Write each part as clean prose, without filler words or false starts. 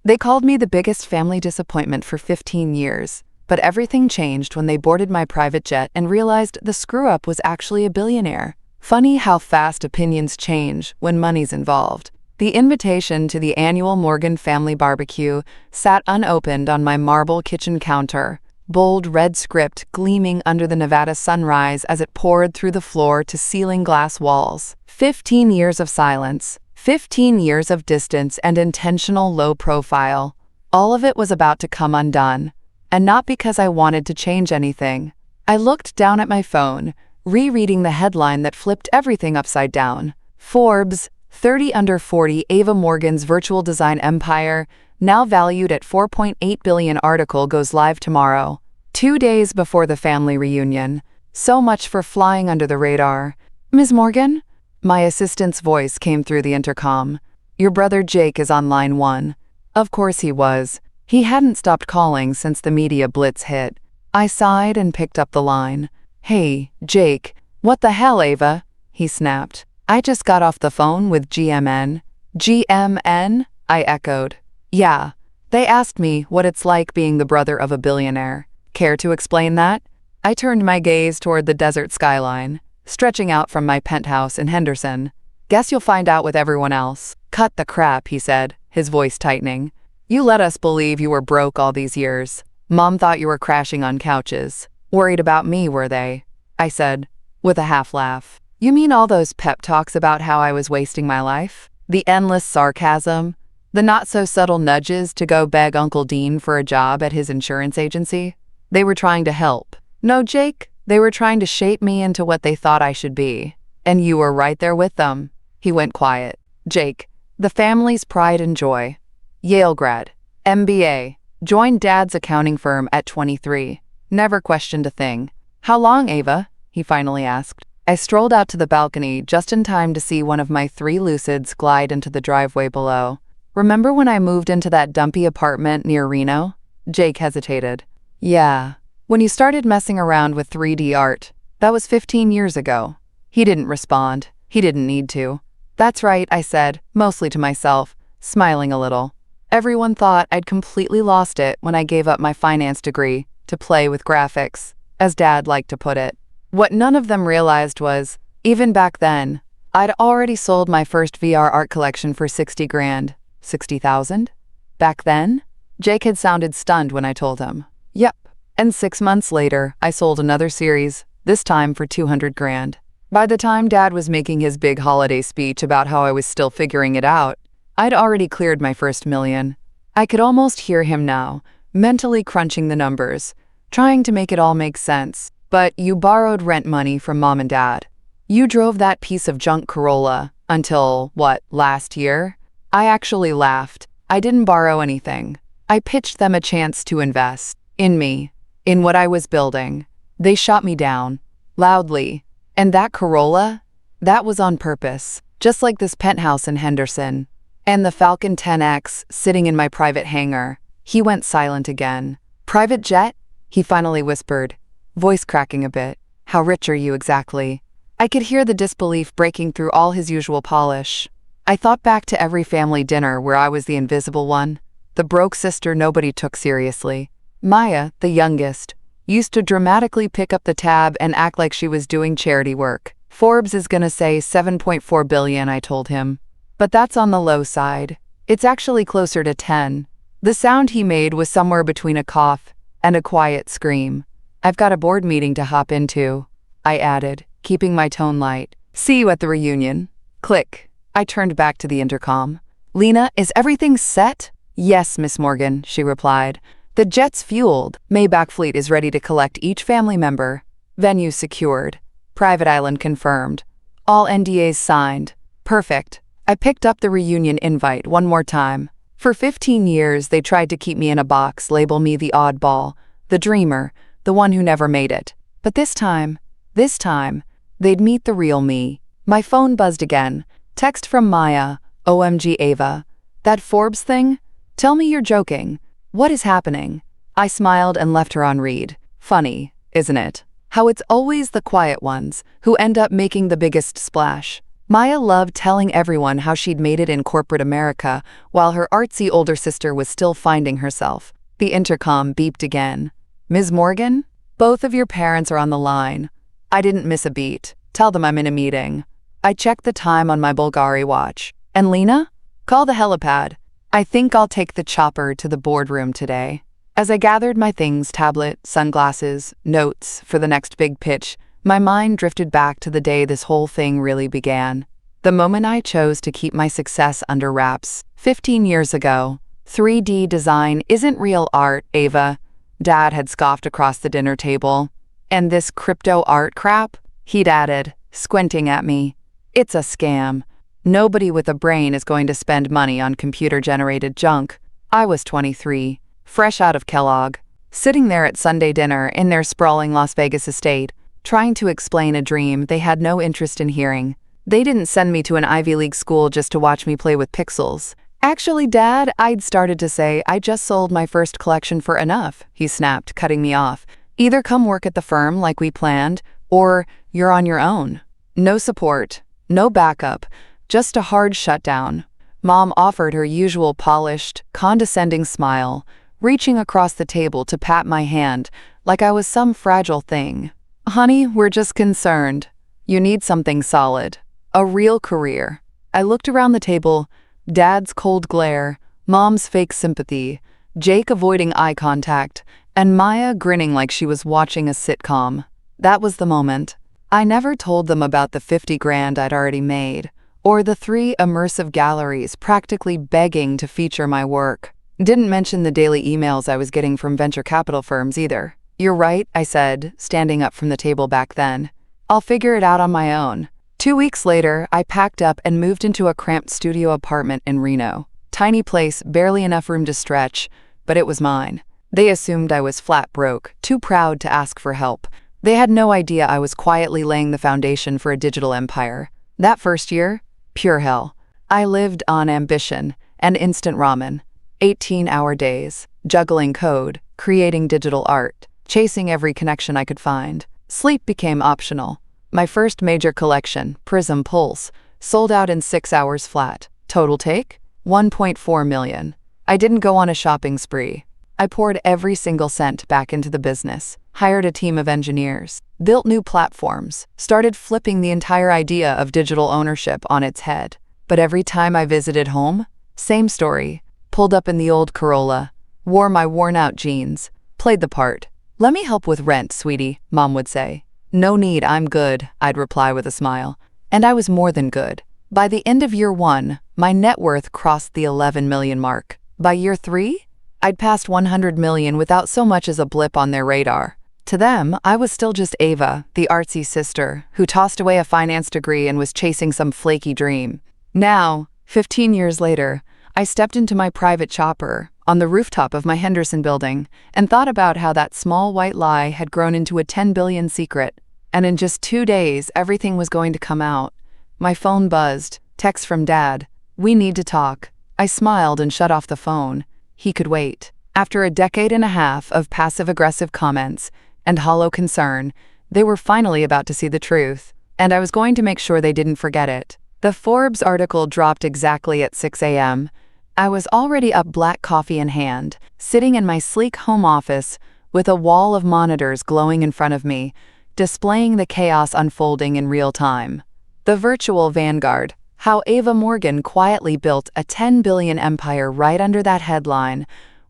They called me the biggest family disappointment for 15 years, but everything changed when they boarded my private jet and realized the screw-up was actually a billionaire. Funny how fast opinions change when money's involved. The invitation to the annual Morgan family barbecue sat unopened on my marble kitchen counter, bold red script gleaming under the Nevada sunrise as it poured through the floor-to-ceiling glass walls. 15 years of silence, 15 years of distance and intentional low profile. All of it was about to come undone. And not because I wanted to change anything. I looked down at my phone, rereading the headline that flipped everything upside down. Forbes, 30 under 40, Ava Morgan's virtual design empire, now valued at $4.8 billion article goes live tomorrow. 2 days before the family reunion. So much for flying under the radar. Ms. Morgan? My assistant's voice came through the intercom. Your brother Jake is on line 1. Of course he was. He hadn't stopped calling since the media blitz hit. I sighed and picked up the line. Hey, Jake. What the hell, Ava? He snapped. I just got off the phone with GMN. GMN? I echoed. Yeah. They asked me what it's like being the brother of a billionaire. Care to explain that? I turned my gaze toward the desert skyline, stretching out from my penthouse in Henderson. Guess you'll find out with everyone else. Cut the crap, he said, his voice tightening. You let us believe you were broke all these years. Mom thought you were crashing on couches. Worried about me, were they? I said, with a half laugh. You mean all those pep talks about how I was wasting my life? The endless sarcasm? The not-so-subtle nudges to go beg Uncle Dean for a job at his insurance agency? They were trying to help. No, Jake, they were trying to shape me into what they thought I should be. And you were right there with them. He went quiet. Jake, the family's pride and joy. Yale grad, MBA, joined Dad's accounting firm at 23. Never questioned a thing. How long, Ava? He finally asked. I strolled out to the balcony just in time to see one of my 3 Lucids glide into the driveway below. Remember when I moved into that dumpy apartment near Reno? Jake hesitated. Yeah. When you started messing around with 3D art. That was 15 years ago. He didn't respond. He didn't need to. That's right, I said, mostly to myself, smiling a little. Everyone thought I'd completely lost it when I gave up my finance degree to play with graphics, as Dad liked to put it. What none of them realized was, even back then, I'd already sold my first VR art collection for 60 grand. 60,000? Back then? Jake had sounded stunned when I told him. Yep. And 6 months later, I sold another series, this time for 200 grand. By the time Dad was making his big holiday speech about how I was still figuring it out, I'd already cleared my first $1 million. I could almost hear him now, mentally crunching the numbers, trying to make it all make sense. But you borrowed rent money from Mom and Dad. You drove that piece of junk Corolla until, last year? I actually laughed. I didn't borrow anything. I pitched them a chance to invest. In me. In what I was building. They shot me down. Loudly. And that Corolla? That was on purpose. Just like this penthouse in Henderson. And the Falcon 10X sitting in my private hangar. He went silent again. Private jet? He finally whispered, voice cracking a bit. How rich are you exactly? I could hear the disbelief breaking through all his usual polish. I thought back to every family dinner where I was the invisible one. The broke sister nobody took seriously. Maya, the youngest, used to dramatically pick up the tab and act like she was doing charity work. Forbes is gonna say $7.4 billion, I told him. But that's on the low side. It's actually closer to 10. The sound he made was somewhere between a cough and a quiet scream. I've got a board meeting to hop into, I added, keeping my tone light. See you at the reunion. Click. I turned back to the intercom. Lena, is everything set? Yes, Miss Morgan, she replied. The jet's fueled. Maybach fleet is ready to collect each family member. Venue secured. Private island confirmed. All NDAs signed. Perfect. I picked up the reunion invite one more time. For 15 years, they tried to keep me in a box, label me the oddball, the dreamer, the one who never made it. But this time, they'd meet the real me. My phone buzzed again. Text from Maya. OMG Ava. That Forbes thing? Tell me you're joking. What is happening? I smiled and left her on read. Funny, isn't it? How it's always the quiet ones who end up making the biggest splash. Maya loved telling everyone how she'd made it in corporate America, while her artsy older sister was still finding herself. The intercom beeped again. "Ms. Morgan? Both of your parents are on the line." I didn't miss a beat. "Tell them I'm in a meeting." I checked the time on my Bulgari watch. "And Lena? Call the helipad. I think I'll take the chopper to the boardroom today." As I gathered my things, tablet, sunglasses, notes, for the next big pitch, my mind drifted back to the day this whole thing really began. The moment I chose to keep my success under wraps. 15 years ago. 3D design isn't real art, Ava. Dad had scoffed across the dinner table. "And this crypto art crap?" he'd added, squinting at me. "It's a scam. Nobody with a brain is going to spend money on computer-generated junk." I was 23, fresh out of Kellogg, sitting there at Sunday dinner in their sprawling Las Vegas estate, trying to explain a dream they had no interest in hearing. They didn't send me to an Ivy League school just to watch me play with pixels. "Actually, Dad," I'd started to say, "I just sold my first collection for enough," he snapped, cutting me off. "Either come work at the firm like we planned, or you're on your own." No support, no backup, just a hard shutdown. Mom offered her usual polished, condescending smile, reaching across the table to pat my hand like I was some fragile thing. "Honey, we're just concerned. You need something solid. A real career." I looked around the table, Dad's cold glare, Mom's fake sympathy, Jake avoiding eye contact, and Maya grinning like she was watching a sitcom. That was the moment. I never told them about the 50 grand I'd already made, or the 3 immersive galleries practically begging to feature my work. Didn't mention the daily emails I was getting from venture capital firms either. "You're right," I said, standing up from the table back then. "I'll figure it out on my own." 2 weeks later, I packed up and moved into a cramped studio apartment in Reno. Tiny place, barely enough room to stretch, but it was mine. They assumed I was flat broke, too proud to ask for help. They had no idea I was quietly laying the foundation for a digital empire. That first year, pure hell. I lived on ambition and instant ramen. 18-hour days, juggling code, creating digital art, chasing every connection I could find. Sleep became optional. My first major collection, Prism Pulse, sold out in 6 hours flat. Total take? 1.4 million. I didn't go on a shopping spree. I poured every single cent back into the business, hired a team of engineers, built new platforms, started flipping the entire idea of digital ownership on its head. But every time I visited home, same story. Pulled up in the old Corolla, wore my worn-out jeans, played the part. "Let me help with rent, sweetie," Mom would say. "No need, I'm good," I'd reply with a smile. And I was more than good. By the end of year 1, my net worth crossed the 11 million mark. By year 3, I'd passed 100 million without so much as a blip on their radar. To them, I was still just Ava, the artsy sister, who tossed away a finance degree and was chasing some flaky dream. Now, 15 years later, I stepped into my private chopper on the rooftop of my Henderson building and thought about how that small white lie had grown into a 10 billion secret. And in just 2 days, everything was going to come out. My phone buzzed, text from Dad, "We need to talk." I smiled and shut off the phone. He could wait. After a decade and a half of passive-aggressive comments and hollow concern, they were finally about to see the truth, and I was going to make sure they didn't forget it. The Forbes article dropped exactly at 6 a.m. I was already up, black coffee in hand, sitting in my sleek home office with a wall of monitors glowing in front of me, displaying the chaos unfolding in real time. The virtual vanguard, how Ava Morgan quietly built a 10 billion empire right under that headline,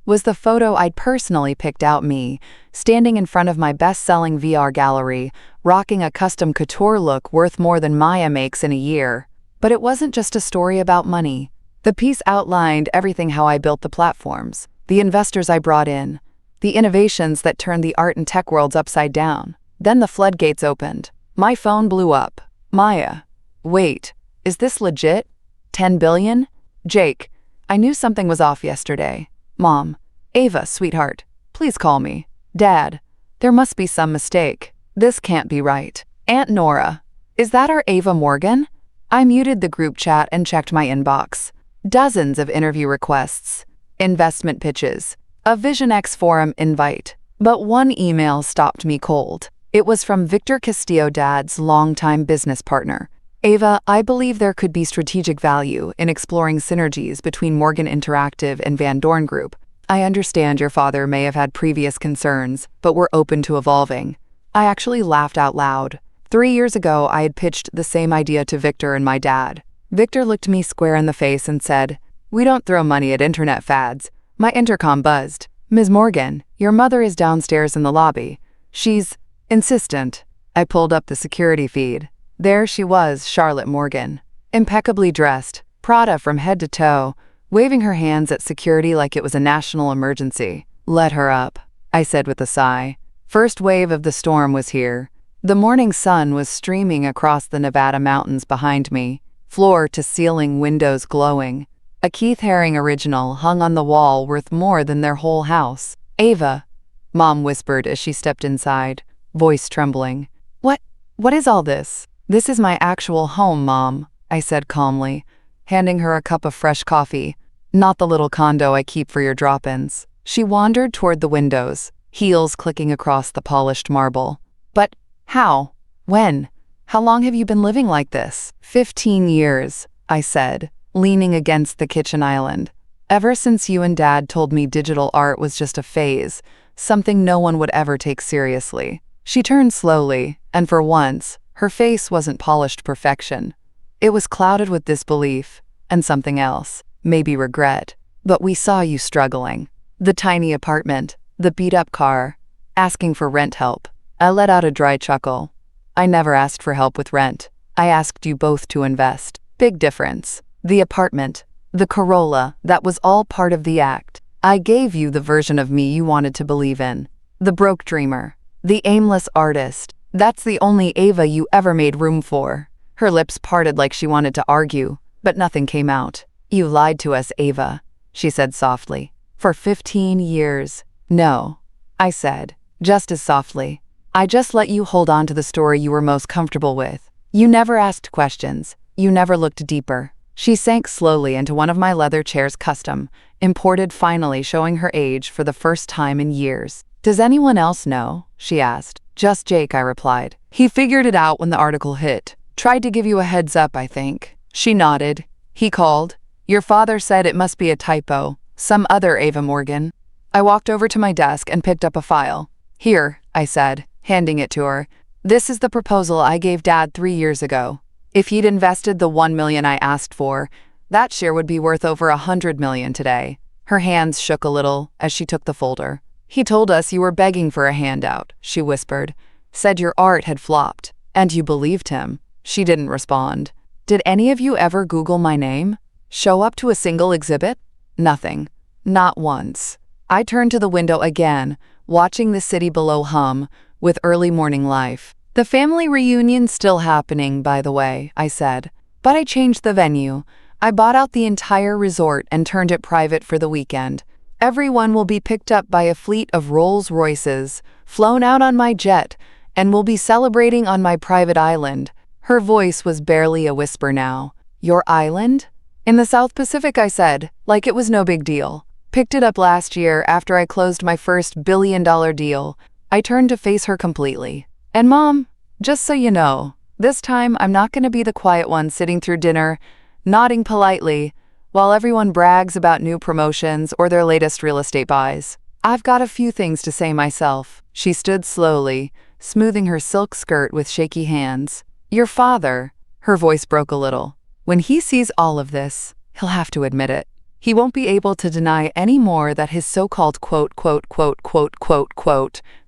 was the photo I'd personally picked out, me, standing in front of my best-selling VR gallery, rocking a custom couture look worth more than Maya makes in a year. But it wasn't just a story about money. The piece outlined everything: how I built the platforms, the investors I brought in, the innovations that turned the art and tech worlds upside down. Then the floodgates opened. My phone blew up. "Maya, wait, is this legit? 10 billion? Jake, I knew something was off yesterday. Mom, Ava, sweetheart, please call me. Dad, there must be some mistake. This can't be right. Aunt Nora, is that our Ava Morgan?" I muted the group chat and checked my inbox. Dozens of interview requests, investment pitches, a Vision X forum invite. But one email stopped me cold. It was from Victor Castillo, Dad's longtime business partner. Ava, I believe there could be strategic value in exploring synergies between Morgan Interactive and Van Dorn Group. I understand your father may have had previous concerns, but we're open to evolving. I actually laughed out loud. 3 years ago, I had pitched the same idea to Victor and my dad. Victor looked me square in the face and said, "We don't throw money at internet fads." My intercom buzzed. "Ms. Morgan, your mother is downstairs in the lobby. She's insistent." I pulled up the security feed. There she was, Charlotte Morgan, impeccably dressed, Prada from head to toe, waving her hands at security like it was a national emergency. "Let her up," I said with a sigh. First wave of the storm was here. The morning sun was streaming across the Nevada mountains behind me, floor to ceiling windows glowing. A Keith Haring original hung on the wall worth more than their whole house. "Ava," Mom whispered as she stepped inside, voice trembling. What is all this?" "This is my actual home, Mom," I said calmly, handing her a cup of fresh coffee. "Not the little condo I keep for your drop-ins." She wandered toward the windows, heels clicking across the polished marble. "But how? When? How long have you been living like this?" 15 years, I said, leaning against the kitchen island. "Ever since you and Dad told me digital art was just a phase, something no one would ever take seriously." She turned slowly, and for once, her face wasn't polished perfection. It was clouded with disbelief, and something else, maybe regret. "But we saw you struggling. The tiny apartment, the beat-up car, asking for rent help." I let out a dry chuckle. "I never asked for help with rent. I asked you both to invest." Big difference. The apartment, the Corolla, that was all part of the act. I gave you the version of me you wanted to believe in. The broke dreamer, the aimless artist. That's the only Ava you ever made room for. Her lips parted like she wanted to argue, but nothing came out. "You lied to us, Ava," she said softly. "For 15 years. "No," I said, just as softly. "I just let you hold on to the story you were most comfortable with. You never asked questions. You never looked deeper." She sank slowly into one of my leather chairs, custom, imported, finally showing her age for the first time in years. "Does anyone else know?" she asked. "Just Jake," I replied. "He figured it out when the article hit. Tried to give you a heads up, I think." She nodded. "He called. Your father said it must be a typo. Some other Ava Morgan." I walked over to my desk and picked up a file. "Here," I said, handing it to her. "This is the proposal I gave Dad 3 years ago. If he'd invested the $1 million I asked for, that share would be worth over $100 million today." Her hands shook a little as she took the folder. "He told us you were begging for a handout," she whispered. "Said your art had flopped. And you believed him." She didn't respond. "Did any of you ever Google my name? Show up to a single exhibit?" "Nothing. Not once." I turned to the window again, watching the city below hum with early morning life. "The family reunion's still happening, by the way," I said. "But I changed the venue. I bought out the entire resort and turned it private for the weekend. Everyone will be picked up by a fleet of Rolls-Royces, flown out on my jet, and will be celebrating on my private island." Her voice was barely a whisper now. "Your island?" "In the South Pacific," I said, like it was no big deal. "Picked it up last year after I closed my first billion-dollar deal." I turned to face her completely. "And Mom, just so you know, this time I'm not going to be the quiet one sitting through dinner, nodding politely, while everyone brags about new promotions or their latest real estate buys. I've got a few things to say myself." She stood slowly, smoothing her silk skirt with shaky hands. "Your father," her voice broke a little, "when he sees all of this, he'll have to admit it. He won't be able to deny any more that his so-called quote,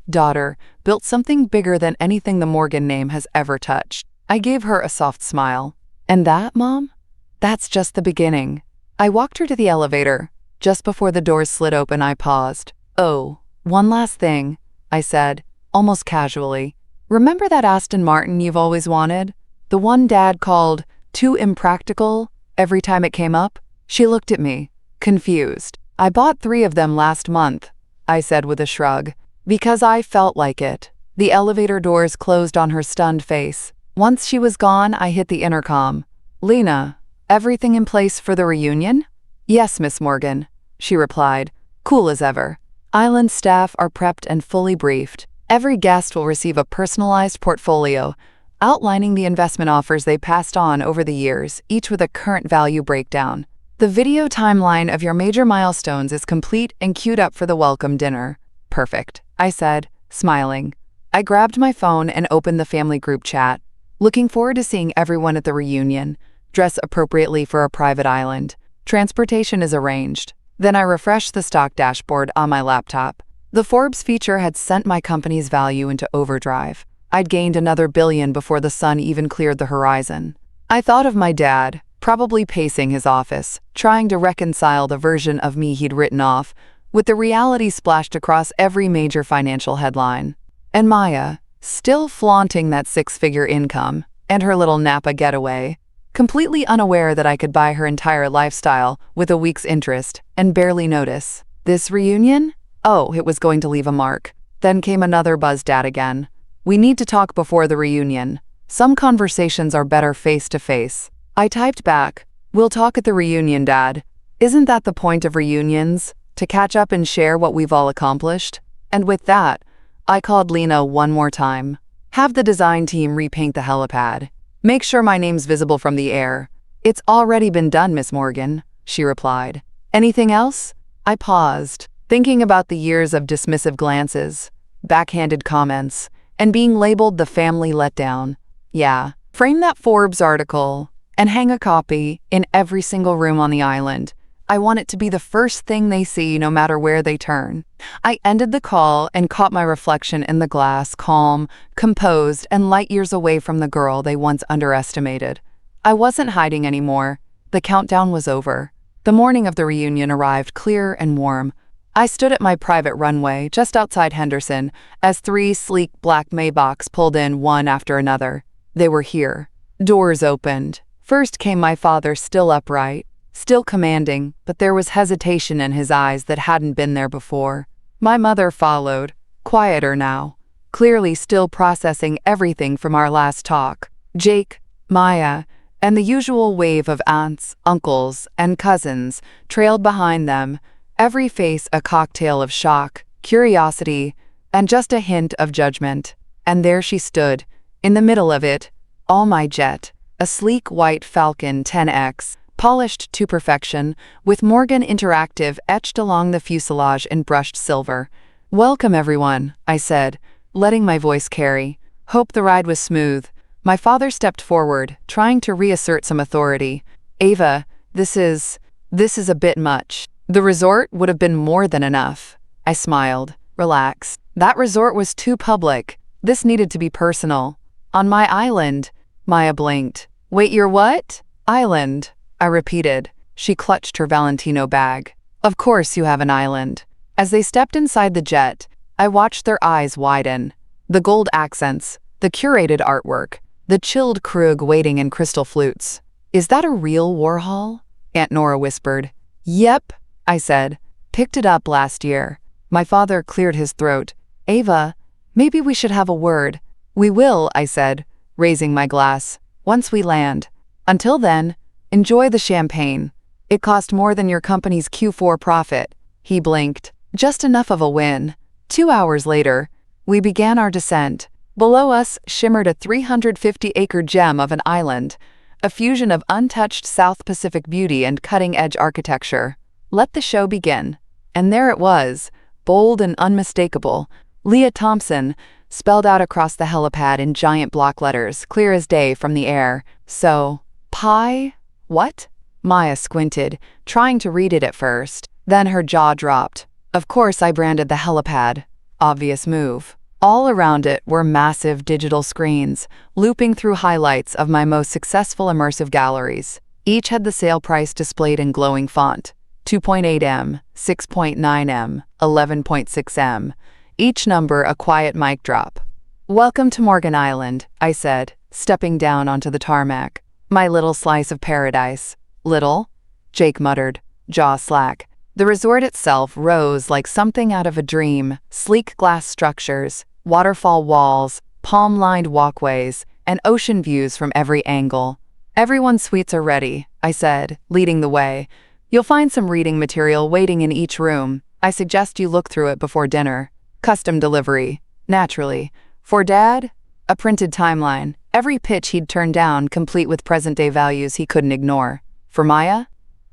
daughter built something bigger than anything the Morgan name has ever touched." I gave her a soft smile. "And that, Mom? That's just the beginning." I walked her to the elevator. Just before the doors slid open, I paused. "Oh, one last thing," I said, almost casually. "Remember that Aston Martin you've always wanted? The one Dad called too impractical every time it came up?" She looked at me, confused. "I bought 3 of them last month," I said with a shrug, "because I felt like it." The elevator doors closed on her stunned face. Once she was gone, I hit the intercom. "Lena, everything in place for the reunion?" "Yes, Miss Morgan," she replied, cool as ever. "Island staff are prepped and fully briefed. Every guest will receive a personalized portfolio. outlining the investment offers they passed on over the years, each with a current value breakdown. The video timeline of your major milestones is complete and queued up for the welcome dinner. Perfect, I said, smiling. I grabbed my phone and opened the family group chat. Looking forward to seeing everyone at the reunion. Dress appropriately for a private island. Transportation is arranged. Then I refreshed the stock dashboard on my laptop. The Forbes feature had sent my company's value into overdrive. I'd gained another billion before the sun even cleared the horizon. I thought of my dad, probably pacing his office, trying to reconcile the version of me he'd written off, with the reality splashed across every major financial headline. And Maya, still flaunting that six-figure income, and her little Napa getaway, completely unaware that I could buy her entire lifestyle with a week's interest and barely notice. This reunion? Oh, it was going to leave a mark. Then came another buzz dad again. We need to talk before the reunion. Some conversations are better face-to-face. I typed back, we'll talk at the reunion, Dad. Isn't that the point of reunions? To catch up and share what we've all accomplished? And with that, I called Lena one more time. Have the design team repaint the helipad. Make sure my name's visible from the air. It's already been done, Miss Morgan, she replied. Anything else? I paused, thinking about the years of dismissive glances, backhanded comments, and being labeled the family letdown. Yeah, frame that Forbes article and hang a copy in every single room on the island. I want it to be the first thing they see no matter where they turn. I ended the call and caught my reflection in the glass, calm, composed, and light years away from the girl they once underestimated. I wasn't hiding anymore. The countdown was over. The morning of the reunion arrived clear and warm. I stood at my private runway just outside Henderson as 3 sleek black Maybachs pulled in one after another. They were here. Doors opened. First came my father, still upright, still commanding, but there was hesitation in his eyes that hadn't been there before. My mother followed, quieter now, clearly still processing everything from our last talk. Jake, Maya, and the usual wave of aunts, uncles, and cousins trailed behind them, every face a cocktail of shock, curiosity, and just a hint of judgment. And there she stood, in the middle of it, all my jet, a sleek white Falcon 10X, polished to perfection, with Morgan Interactive etched along the fuselage in brushed silver. Welcome, everyone, I said, letting my voice carry. Hope the ride was smooth. My father stepped forward, trying to reassert some authority. Ava, this is a bit much. The resort would have been more than enough. I smiled. Relax. That resort was too public. This needed to be personal. On my island, Maya blinked. Wait, your what? Island, I repeated. She clutched her Valentino bag. Of course you have an island. As they stepped inside the jet, I watched their eyes widen. The gold accents, the curated artwork, the chilled Krug waiting in crystal flutes. Is that a real Warhol? Aunt Nora whispered. Yep, I said. Picked it up last year. My father cleared his throat. Ava, maybe we should have a word. We will, I said, raising my glass, once we land. Until then, enjoy the champagne. It cost more than your company's Q4 profit. He blinked. Just enough of a win. 2 hours later, we began our descent. Below us shimmered a 350-acre gem of an island, a fusion of untouched South Pacific beauty and cutting-edge architecture. Let the show begin. And there it was, bold and unmistakable. Leah Thompson, spelled out across the helipad in giant block letters, clear as day from the air. So, pie? What? Maya squinted, trying to read it at first. Then her jaw dropped. Of course I branded the helipad. Obvious move. All around it were massive digital screens, looping through highlights of my most successful immersive galleries. Each had the sale price displayed in glowing font. 2.8M, 6.9M, 11.6M. Each number a quiet mic drop. Welcome to Morgan Island, I said, stepping down onto the tarmac. My little slice of paradise. Little? Jake muttered, jaw slack. The resort itself rose like something out of a dream. Sleek glass structures, waterfall walls, palm-lined walkways, and ocean views from every angle. Everyone's suites are ready, I said, leading the way. You'll find some reading material waiting in each room. I suggest you look through it before dinner. Custom delivery, naturally. For Dad, a printed timeline, Every pitch he'd turned down, complete with present-day values he couldn't ignore. For Maya?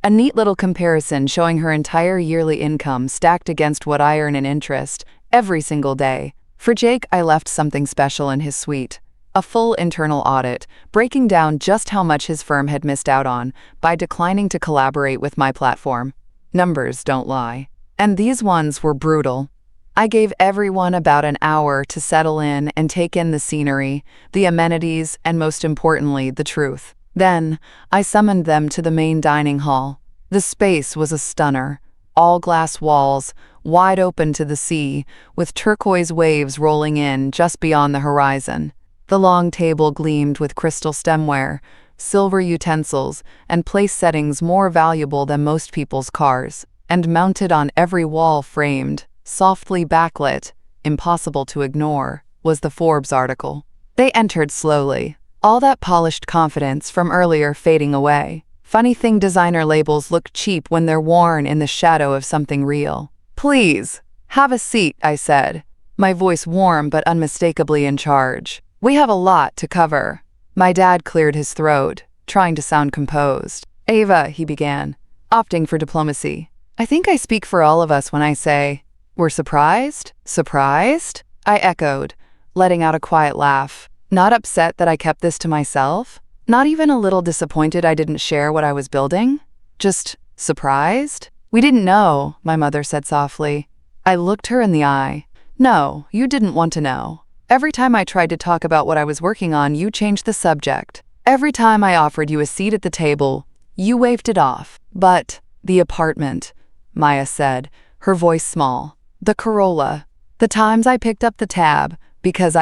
A neat little comparison showing her entire yearly income stacked against what I earn in interest every single day. For Jake, I left something special in his suite. A full internal audit, breaking down just how much his firm had missed out on by declining to collaborate with my platform. Numbers don't lie. And these ones were brutal. I gave everyone about an hour to settle in and take in the scenery, the amenities, and most importantly, the truth. Then, I summoned them to the main dining hall. The space was a stunner. All glass walls, wide open to the sea, with turquoise waves rolling in just beyond the horizon. The long table gleamed with crystal stemware, silver utensils, and place settings more valuable than most people's cars. And mounted on every wall, framed, softly backlit, impossible to ignore, was the Forbes article. They entered slowly, all that polished confidence from earlier fading away. Funny thing, designer labels look cheap when they're worn in the shadow of something real. "Please, have a seat," I said, my voice warm but unmistakably in charge. "We have a lot to cover." My dad cleared his throat, trying to sound composed. "Ava," he began, opting for diplomacy. "I think I speak for all of us when I say, we're surprised?" "Surprised?" I echoed, letting out a quiet laugh. Not upset that I kept this to myself? Not even a little disappointed I didn't share what I was building? Just surprised? "We didn't know," my mother said softly. I looked her in the eye. "No, you didn't want to know. Every time I tried to talk about what I was working on, you changed the subject. Every time I offered you a seat at the table, you waved it off." "But the apartment," Maya said, her voice small. "The Corolla. The times I picked up the tab, because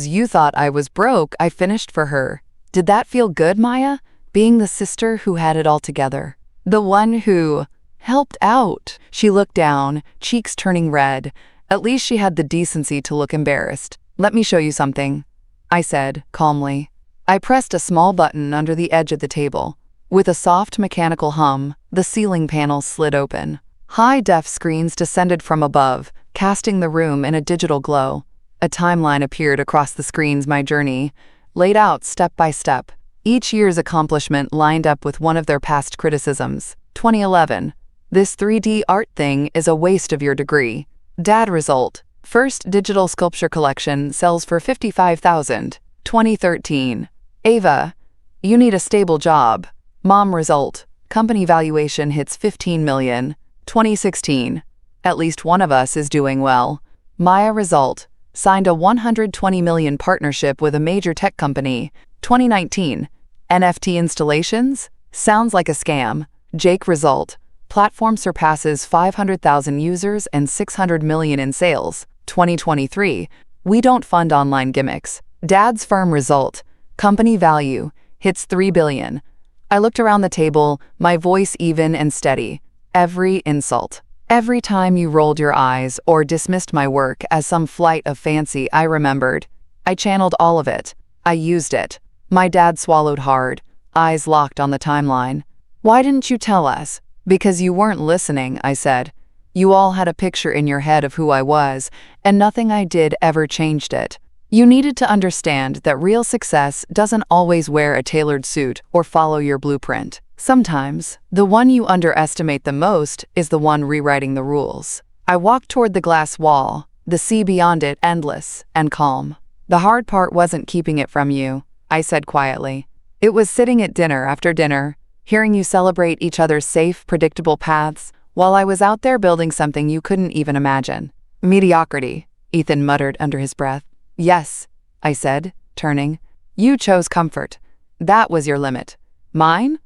you thought I was broke, I finished for her. Did that feel good, Maya? Being the sister who had it all together. The one who helped out." She looked down, cheeks turning red. At least she had the decency to look embarrassed. "Let me show you something," I said, calmly. I pressed a small button under the edge of the table. With a soft mechanical hum, the ceiling panel slid open. High-def screens descended from above, casting the room in a digital glow. A timeline appeared across the screens, my journey, laid out step by step. Each year's accomplishment lined up with one of their past criticisms. 2011. "This 3D art thing is a waste of your degree." Dad result. "First digital sculpture collection sells for $55,000. 2013. "Ava, you need a stable job." Mom result. "Company valuation hits $15 million. 2016. "At least one of us is doing well." Maya result. "Signed a $120 million partnership with a major tech company. 2019. "NFT installations? Sounds like a scam." Jake result. "Platform surpasses 500,000 users and 600 million in sales. 2023. "We don't fund online gimmicks." Dad's firm result. "Company value hits $3 billion. I looked around the table, my voice even and steady. "Every insult. Every time you rolled your eyes or dismissed my work as some flight of fancy, I remembered. I channeled all of it. I used it." My dad swallowed hard, eyes locked on the timeline. "Why didn't you tell us?" "Because you weren't listening," I said. "You all had a picture in your head of who I was, and nothing I did ever changed it. You needed to understand that real success doesn't always wear a tailored suit or follow your blueprint. Sometimes, the one you underestimate the most is the one rewriting the rules." I walked toward the glass wall, the sea beyond it endless and calm. "The hard part wasn't keeping it from you," I said quietly. "It was sitting at dinner after dinner, hearing you celebrate each other's safe, predictable paths, while I was out there building something you couldn't even imagine." "Mediocrity," Ethan muttered under his breath. "Yes," I said, turning. "You chose comfort. That was your limit. Mine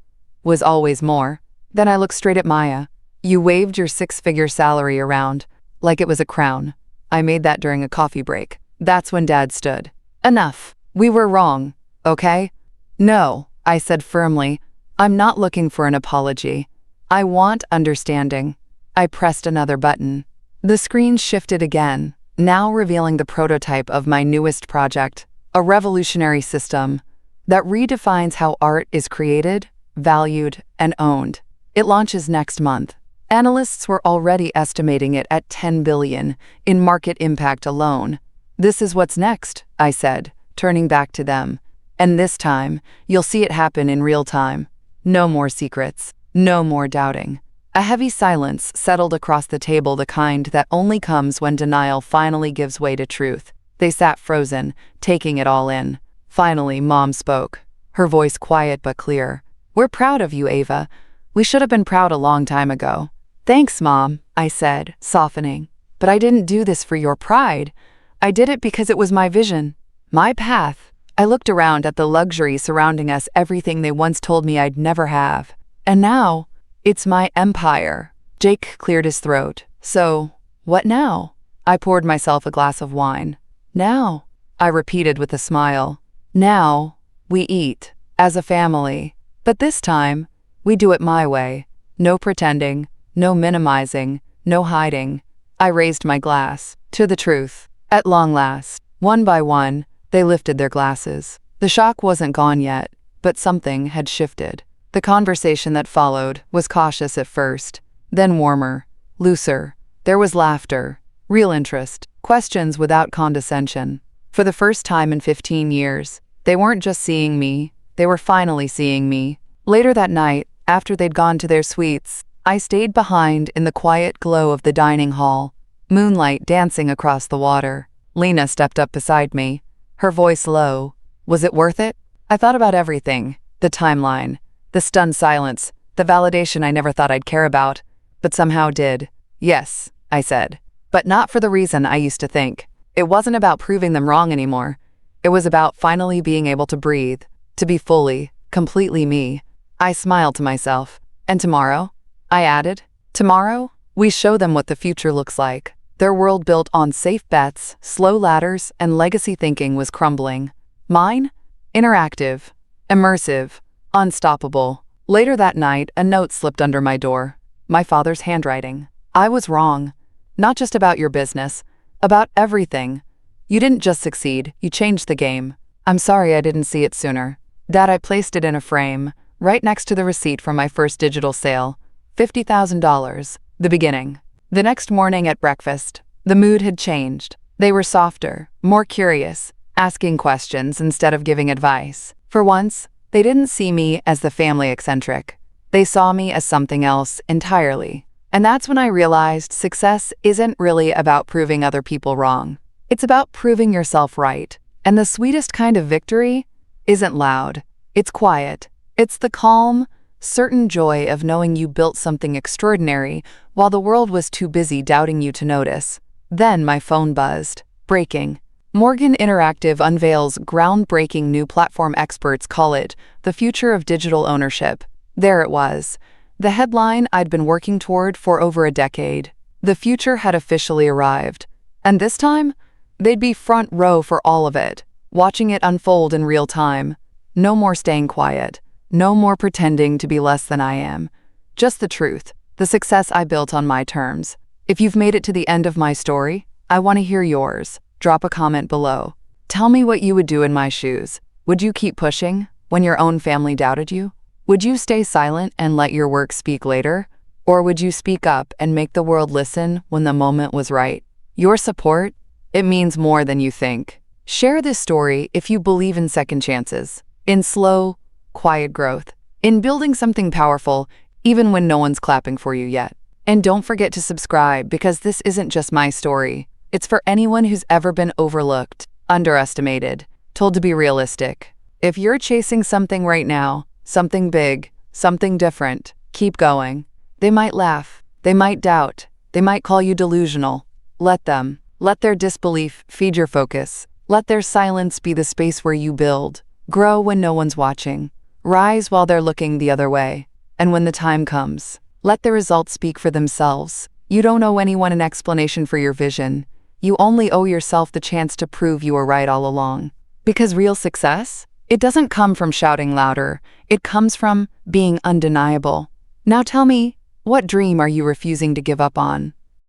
was always more." Then I looked straight at Maya. "You waved your six-figure salary around, like it was a crown." I made that during a coffee break. That's when Dad stood. "Enough. We were wrong, okay?" "No," I said firmly. "I'm not looking for an apology. I want understanding." I pressed another button. The screen shifted again, now revealing the prototype of my newest project, a revolutionary system that redefines how art is created, valued, and owned. It launches next month. Analysts were already estimating it at $10 billion in market impact alone. "This is what's next," I said, turning back to them. And this time, you'll see it happen in real time. No more secrets. No more doubting. A heavy silence settled across the table, the kind that only comes when denial finally gives way to truth. They sat frozen, taking it all in. Finally, Mom spoke, her voice quiet but clear. "We're proud of you, Ava. We should have been proud a long time ago." "Thanks, Mom," I said, softening. "But I didn't do this for your pride. I did it because it was my vision, my path." I looked around at the luxury surrounding us, everything they once told me I'd never have. And now, it's my empire. Jake cleared his throat. "So, what now?" I poured myself a glass of wine. "Now," I repeated with a smile. "Now, we eat, as a family. But this time, we do it my way. No pretending, no minimizing, no hiding." I raised my glass, to the truth. At long last, one by one, they lifted their glasses. The shock wasn't gone yet, but something had shifted. The conversation that followed was cautious at first, then warmer, looser. There was laughter, real interest, questions without condescension. For the first time in 15 years, they weren't just seeing me, they were finally seeing me. Later that night, after they'd gone to their suites, I stayed behind in the quiet glow of the dining hall, moonlight dancing across the water. Lena stepped up beside me, her voice low. "Was it worth it?" I thought about everything, the timeline, the stunned silence, the validation I never thought I'd care about, but somehow did. "Yes," I said, "but not for the reason I used to think." It wasn't about proving them wrong anymore. It was about finally being able to breathe, to be fully, completely me. I smiled to myself. "And tomorrow?" I added. "Tomorrow, we show them what the future looks like." Their world built on safe bets, slow ladders, and legacy thinking was crumbling. Mine? Interactive, immersive, unstoppable. Later that night, a note slipped under my door. My father's handwriting. "I was wrong. Not just about your business, about everything. You didn't just succeed, you changed the game. I'm sorry I didn't see it sooner." Dad, I placed it in a frame, right next to the receipt from my first digital sale. $50,000. The beginning. The next morning at breakfast, the mood had changed. They were softer, more curious, asking questions instead of giving advice. For once, they didn't see me as the family eccentric. They saw me as something else entirely. And that's when I realized success isn't really about proving other people wrong. It's about proving yourself right. And the sweetest kind of victory isn't loud. It's quiet. It's the calm, certain joy of knowing you built something extraordinary while the world was too busy doubting you to notice. Then my phone buzzed. Breaking. Morgan Interactive unveils groundbreaking new platform. Experts call it the future of digital ownership. There it was. The headline I'd been working toward for over a decade. The future had officially arrived. And this time, they'd be front row for all of it, watching it unfold in real time. No more staying quiet. No more pretending to be less than I am. Just the truth, the success I built on my terms. If you've made it to the end of my story, I want to hear yours. Drop a comment below. Tell me what you would do in my shoes. Would you keep pushing when your own family doubted you? Would you stay silent and let your work speak later? Or would you speak up and make the world listen when the moment was right? Your support, it means more than you think. Share this story if you believe in second chances, in slow, quiet growth, in building something powerful even when no one's clapping for you yet. And don't forget to subscribe, because this isn't just my story. It's for anyone who's ever been overlooked, underestimated, told to be realistic. If you're chasing something right now, something big, something different, keep going. They might laugh, they might doubt, they might call you delusional. Let them. Let their disbelief feed your focus. Let their silence be the space where you build. Grow when no one's watching. Rise while they're looking the other way. And when the time comes, let the results speak for themselves. You don't owe anyone an explanation for your vision. You only owe yourself the chance to prove you were right all along. Because real success, it doesn't come from shouting louder. It comes from being undeniable. Now tell me, what dream are you refusing to give up on?